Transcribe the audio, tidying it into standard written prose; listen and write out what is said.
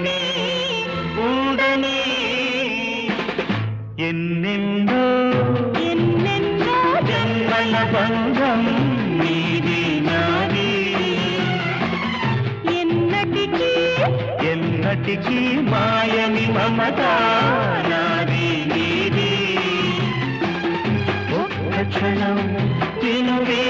ఉండని ఉండని ఎన్నెన్నో ఎన్నెన్నో జన్మల బంధం నీది నాది ఎన్నటికీ ఎన్నటికీ మాయని మమత నాది నీది ఒక్క క్షణం తినువే